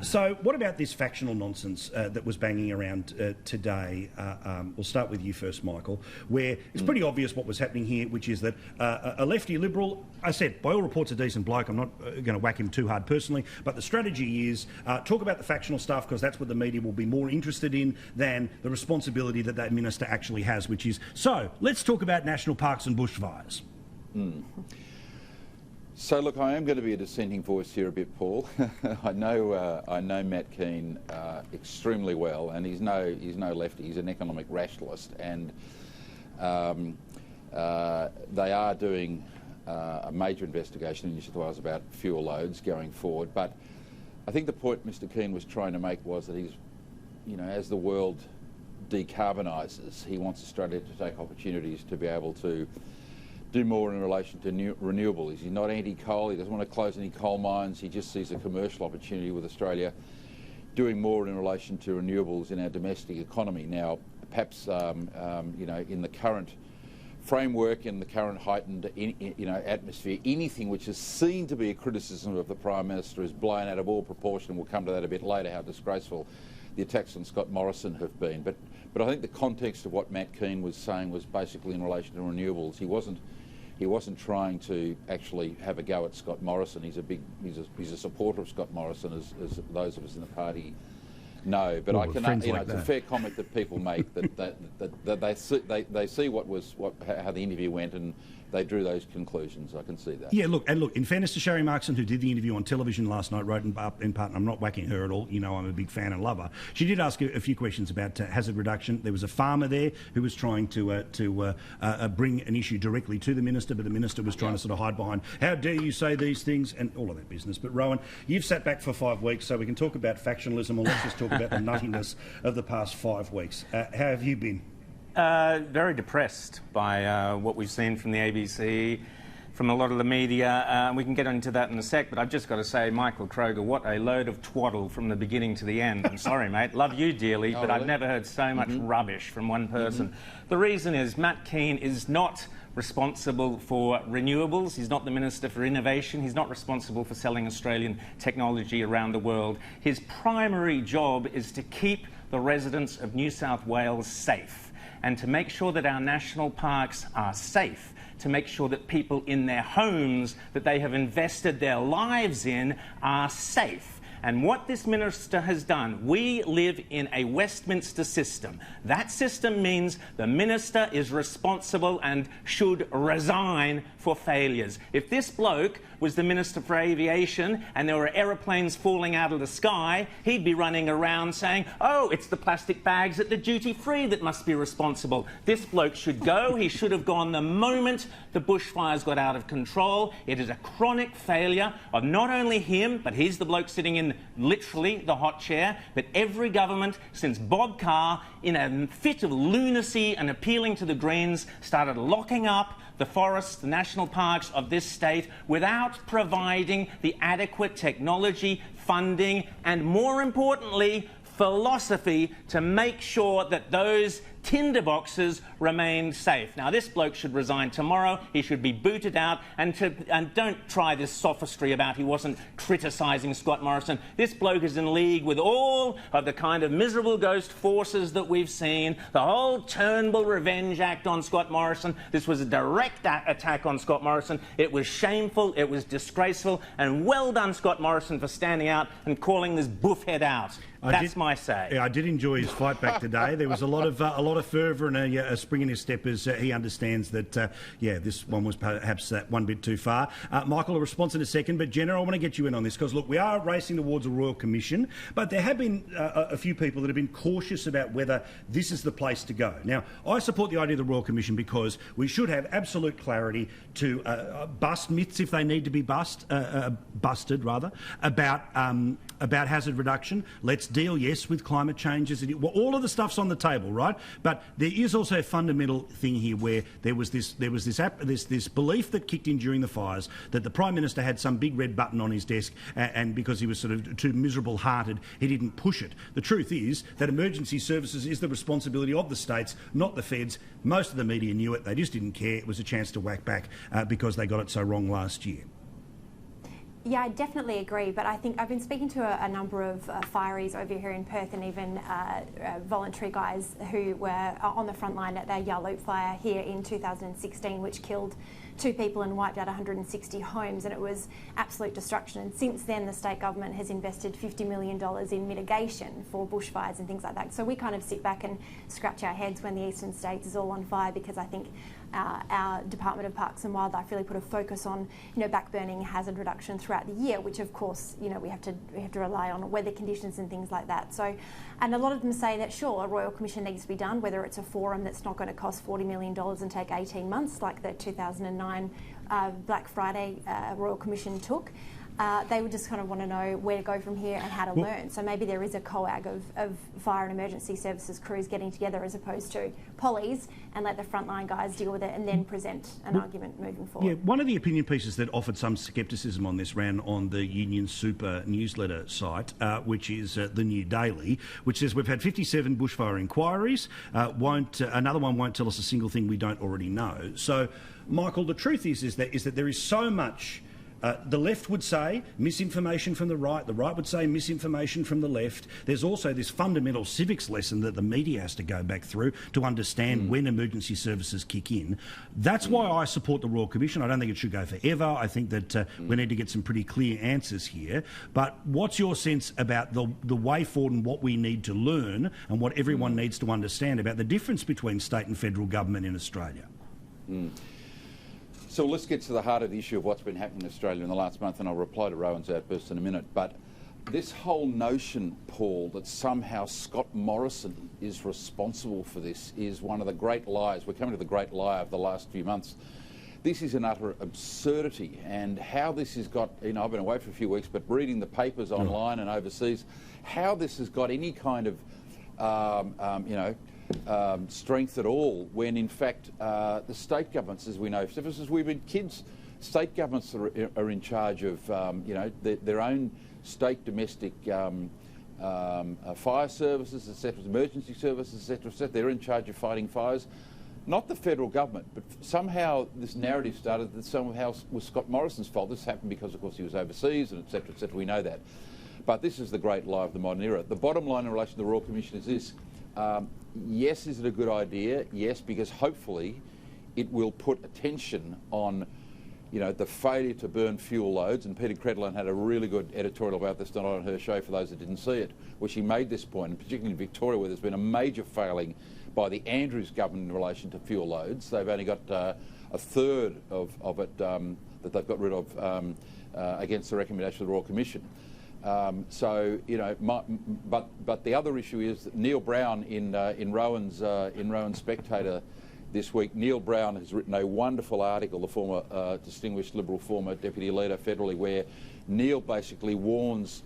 So what about this factional nonsense that was banging around today? We'll start with you first, Michael, where it's pretty obvious what was happening here, which is that a lefty Liberal, I said, by all reports, a decent bloke. I'm not going to whack him too hard personally, but the strategy is talk about the factional stuff because that's what the media will be more interested in than the responsibility that that minister actually has, which is, so let's talk about national parks and bushfires. So look, I am going to be a dissenting voice here a bit, Paul. I know Matt Kean extremely well, and he's no lefty. He's an economic rationalist, and they are doing a major investigation in New South Wales about fuel loads going forward. But I think the point Mr. Kean was trying to make was that he's, as the world decarbonises, he wants Australia to take opportunities to be able to do more in relation to renewables. He's not anti-coal, he doesn't want to close any coal mines, he just sees a commercial opportunity with Australia doing more in relation to renewables in our domestic economy. Now, perhaps, in the current framework, in the current heightened atmosphere, anything which is seen to be a criticism of the Prime Minister is blown out of all proportion. We'll come to that a bit later, how disgraceful the attacks on Scott Morrison have been. But I think the context of what Matt Kean was saying was basically in relation to renewables. He wasn't trying to actually have a go at Scott Morrison. He's a supporter of Scott Morrison, as those of us in the party know. But well, it's a fair comment that people make that they see how the interview went, and they drew those conclusions. I can see that. Yeah, look, in fairness to Sherry Markson, who did the interview on television last night, wrote in part, and I'm not whacking her at all, I'm a big fan and lover. She did ask a few questions about hazard reduction. There was a farmer there who was trying to bring an issue directly to the minister, but the minister was trying to sort of hide behind, how dare you say these things, and all of that business. But Rowan, you've sat back for 5 weeks, so we can talk about factionalism, or let's just talk about the nuttiness of the past 5 weeks. How have you been? Very depressed by what we've seen from the ABC, from a lot of the media. We can get into that in a sec, but I've just got to say, Michael Kroger, what a load of twaddle from the beginning to the end. I'm sorry, mate. Love you dearly, but I've never heard so much rubbish from one person. The reason is Matt Kean is not responsible for renewables. He's not the Minister for Innovation. He's not responsible for selling Australian technology around the world. His primary job is to keep the residents of New South Wales safe, and to make sure that our national parks are safe, to make sure that people in their homes that they have invested their lives in are safe. And what this minister has done, we live in a Westminster system. That system means the minister is responsible and should resign for failures. If this bloke was the Minister for Aviation and there were aeroplanes falling out of the sky, he'd be running around saying, oh, it's the plastic bags at the duty-free that must be responsible. This bloke should go. He should have gone the moment the bushfires got out of control. It is a chronic failure of not only him, but he's the bloke sitting in literally the hot chair, but every government since Bob Carr, in a fit of lunacy and appealing to the Greens, started locking up the forests, the national parks of this state without providing the adequate technology, funding, and more importantly, philosophy to make sure that those tinderboxes remain safe. Now, this bloke should resign tomorrow. He should be booted out. And don't try this sophistry about he wasn't criticising Scott Morrison. This bloke is in league with all of the kind of miserable ghost forces that we've seen. The whole Turnbull Revenge Act on Scott Morrison. This was a direct attack on Scott Morrison. It was shameful. It was disgraceful. And well done, Scott Morrison, for standing out and calling this buffhead out. That's my say. Yeah, I did enjoy his fight back today. There was a lot of fervour and a spring in his step as he understands that, this one was perhaps one bit too far. Michael, a response in a second, but Jenna, I want to get you in on this because, look, we are racing towards a Royal Commission, but there have been a few people that have been cautious about whether this is the place to go. Now, I support the idea of the Royal Commission because we should have absolute clarity to bust myths if they need to be busted, about hazard reduction. Let's deal, yes, with climate change. All of the stuff's on the table, right? But there is also a fundamental thing here where there was this belief that kicked in during the fires that the Prime Minister had some big red button on his desk, and because he was sort of too miserable-hearted, he didn't push it. The truth is that emergency services is the responsibility of the states, not the feds. Most of the media knew it. They just didn't care. It was a chance to whack back because they got it so wrong last year. Yeah, I definitely agree, but I think I've been speaking to a number of fireys over here in Perth, and even voluntary guys who were on the front line at the Yarloop fire here in 2016, which killed 2 people and wiped out 160 homes, and it was absolute destruction. And since then, the state government has invested $50 million in mitigation for bushfires and things like that. So we kind of sit back and scratch our heads when the eastern states is all on fire, because I think our Department of Parks and Wildlife really put a focus on, backburning, hazard reduction throughout the year, which of course, we have to rely on weather conditions and things like that. So, and a lot of them say that sure, a Royal Commission needs to be done, whether it's a forum that's not going to cost $40 million and take 18 months, like the 2009 Black Friday Royal Commission took. They would just kind of want to know where to go from here and how to learn. So maybe there is a COAG of fire and emergency services crews getting together as opposed to pollies, and let the frontline guys deal with it and then present an argument moving forward. Yeah, one of the opinion pieces that offered some scepticism on this ran on the Union Super newsletter site, which is the New Daily, which says we've had 57 bushfire inquiries. Another one won't tell us a single thing we don't already know. So, Michael, the truth is that there is so much. The left would say misinformation from the right would say misinformation from the left. There's also this fundamental civics lesson that the media has to go back through to understand when emergency services kick in. That's why I support the Royal Commission. I don't think it should go forever. I think that we need to get some pretty clear answers here. But what's your sense about the way forward and what we need to learn and what everyone needs to understand about the difference between state and federal government in Australia? So let's get to the heart of the issue of what's been happening in Australia in the last month, and I'll reply to Rowan's outburst in a minute. But this whole notion, Paul, that somehow Scott Morrison is responsible for this is one of the great lies. We're coming to the great lie of the last few months. This is an utter absurdity, and how this has got, I've been away for a few weeks, but reading the papers online and overseas, how this has got any kind of, strength at all, when in fact the state governments, as we know, ever since we've been kids, state governments are in charge of their own state domestic fire services, etc., emergency services, etc. They're in charge of fighting fires, not the federal government. But somehow this narrative started that somehow was Scott Morrison's fault. This happened because, of course, he was overseas, and etc., etc. We know that. But this is the great lie of the modern era. The bottom line in relation to the Royal Commission is this. Yes, is it a good idea? Yes, because hopefully it will put attention on, the failure to burn fuel loads. And Peter Credlin had a really good editorial about this tonight on her show, for those that didn't see it, where she made this point, and particularly in Victoria, where there's been a major failing by the Andrews government in relation to fuel loads. They've only got a third of it that they've got rid of against the recommendation of the Royal Commission. But the other issue is that Neil Brown in Rowan's Spectator this week. Neil Brown has written a wonderful article, the former distinguished Liberal former deputy leader federally, where Neil basically warns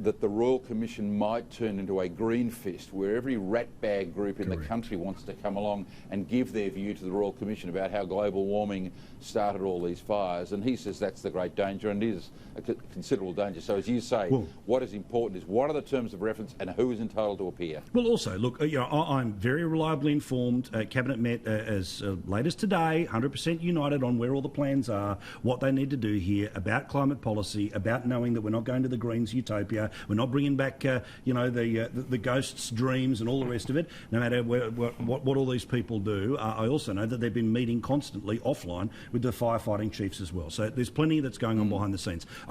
that the Royal Commission might turn into a green fist, where every ratbag group in the country wants to come along and give their view to the Royal Commission about how global warming started all these fires. And he says that's the great danger, and it is a considerable danger. So as you say, what is important is what are the terms of reference and who is entitled to appear. Well, also, look, I'm very reliably informed. Cabinet met as late as today, 100% united on where all the plans are, what they need to do here, about climate policy, about knowing that we're not going to the Greens utopia. We're not bringing back, the ghosts' dreams and all the rest of it, no matter what all these people do. I also know that they've been meeting constantly offline with the firefighting chiefs as well. So there's plenty that's going on behind the scenes.